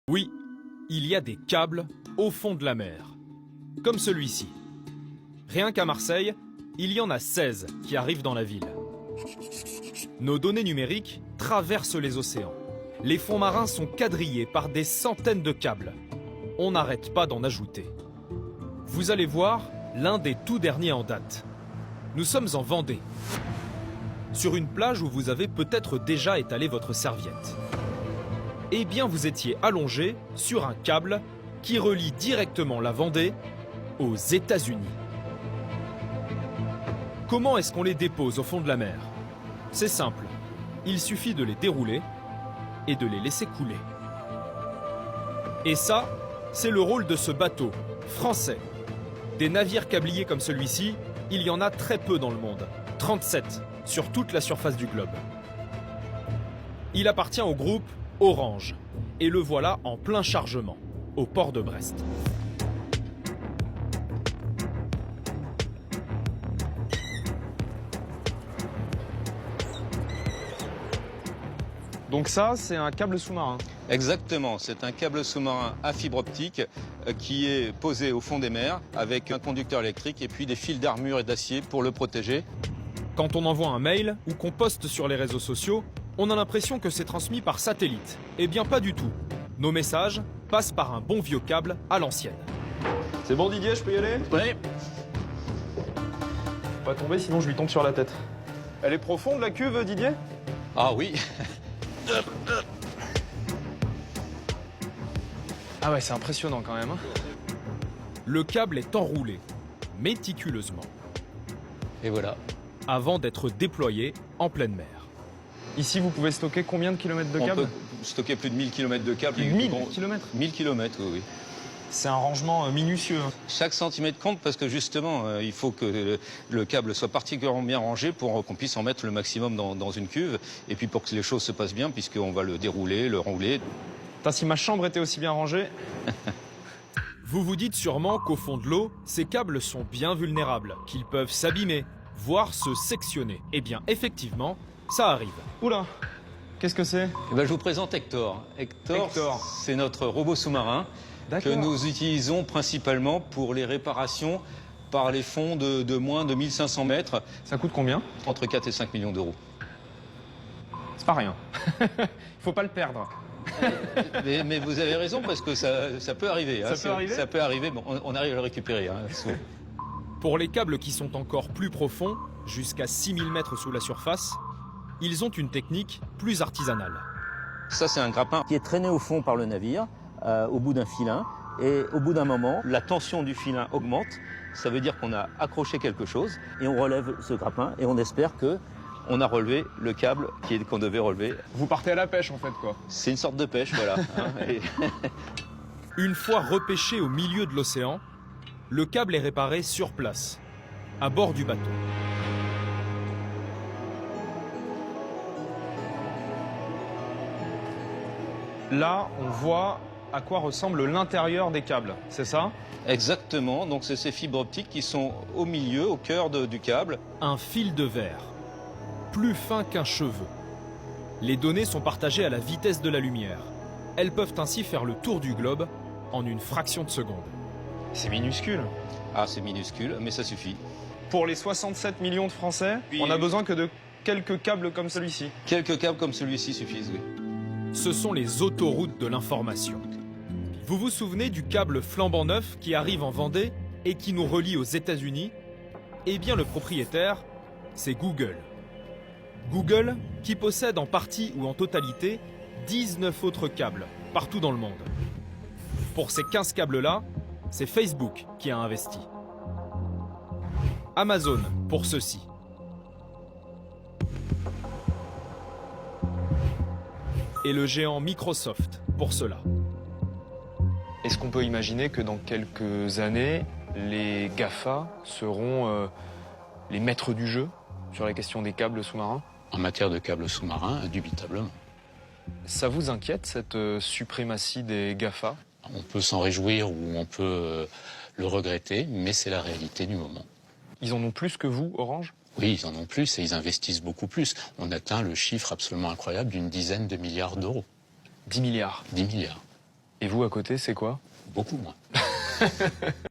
Oui, il y a des câbles au fond de la mer, comme celui-ci. Rien qu'à Marseille, il y en a 16 qui arrivent dans la ville. Nos données numériques traversent les océans. Les fonds marins sont quadrillés par des centaines de câbles. On n'arrête pas d'en ajouter. Vous allez voir l'un des tout derniers en date. Nous sommes en Vendée, sur une plage où vous avez peut-être déjà étalé votre serviette. Eh bien, vous étiez allongé sur un câble qui relie directement la Vendée aux États-Unis. Comment est-ce qu'on les dépose au fond de la mer? C'est simple, il suffit de les dérouler et de les laisser couler. Et ça, c'est le rôle de ce bateau français. Des navires câbliers comme celui-ci, il y en a très peu dans le monde, 37 sur toute la surface du globe. Il appartient au groupe Orange, et le voilà en plein chargement, au port de Brest. Donc ça, c'est un câble sous-marin. Exactement, c'est un câble sous-marin à fibre optique qui est posé au fond des mers avec un conducteur électrique et puis des fils d'armure et d'acier pour le protéger. Quand on envoie un mail ou qu'on poste sur les réseaux sociaux, on a l'impression que c'est transmis par satellite. Eh bien pas du tout. Nos messages passent par un bon vieux câble à l'ancienne. C'est bon Didier, je peux y aller? Oui. Pas tomber, sinon je lui tombe sur la tête. Elle est profonde la cuve, Didier? Ah oui. Ah ouais, c'est impressionnant quand même. Le câble est enroulé, méticuleusement, Et voilà. avant d'être déployé en pleine mer. Ici, vous pouvez stocker combien de kilomètres de On câble? peut stocker plus de 1000 km de câble. Plus de 1000 kilomètres? 1000 km, oui. C'est un rangement minutieux. Chaque centimètre compte parce que justement, il faut que le câble soit particulièrement bien rangé pour qu'on puisse en mettre le maximum dans une cuve. Et puis pour que les choses se passent bien, puisqu'on va le dérouler, le rouler. Putain, si ma chambre était aussi bien rangée. Vous vous dites sûrement qu'au fond de l'eau, ces câbles sont bien vulnérables, qu'ils peuvent s'abîmer, voire se sectionner. Eh bien, effectivement, ça arrive. Oula, qu'est-ce que c'est? Eh ben, je vous présente Hector. Hector. C'est notre robot sous-marin que nous utilisons principalement pour les réparations par les fonds de moins de 1500 mètres, Ça coûte combien? entre 4 et 5 millions d'euros. C'est pas rien. Il faut pas le perdre. Mais vous avez raison parce que ça peut arriver. Ça peut arriver. Ça peut arriver. Bon, on arrive à le récupérer. Souvent. Pour les câbles qui sont encore plus profonds, jusqu'à 6000 mètres sous la surface, ils ont une technique plus artisanale. Ça, c'est un grappin qui est traîné au fond par le navire, au bout d'un filin. Et au bout d'un moment, la tension du filin augmente. Ça veut dire qu'on a accroché quelque chose et on relève ce grappin et on espère que on a relevé le câble qu'on devait relever. Vous partez à la pêche en fait quoi. C'est une sorte de pêche, voilà. Une fois repêché au milieu de l'océan, le câble est réparé sur place, à bord du bateau. Là, on voit à quoi ressemble l'intérieur des câbles, c'est ça? Exactement. Donc, c'est ces fibres optiques qui sont au milieu, au cœur du câble. Un fil de verre, plus fin qu'un cheveu. Les données sont partagées à la vitesse de la lumière. Elles peuvent ainsi faire le tour du globe en une fraction de seconde. C'est minuscule. Ah, c'est minuscule, mais ça suffit. Pour les 67 millions de Français, Oui. on a besoin que de quelques câbles comme celui-ci. Quelques câbles comme celui-ci suffisent, oui. Ce sont les autoroutes de l'information. Vous vous souvenez du câble flambant neuf qui arrive en Vendée et qui nous relie aux États-Unis? Eh bien, le propriétaire, c'est Google. Google qui possède en partie ou en totalité 19 autres câbles partout dans le monde. Pour ces 15 câbles-là, c'est Facebook qui a investi. Amazon pour ceux-ci. Et le géant Microsoft pour cela. Est-ce qu'on peut imaginer que dans quelques années, les GAFA seront les maîtres du jeu sur la question des câbles sous-marins? En matière de câbles sous-marins, indubitablement. Ça vous inquiète, cette suprématie des GAFA? On peut s'en réjouir ou on peut le regretter, mais c'est la réalité du moment. Ils en ont plus que vous, Orange? Oui, ils en ont plus et ils investissent beaucoup plus. On atteint le chiffre absolument incroyable d'une dizaine de milliards d'euros. 10 milliards. 10 milliards. Et vous, à côté, c'est quoi? Beaucoup moins.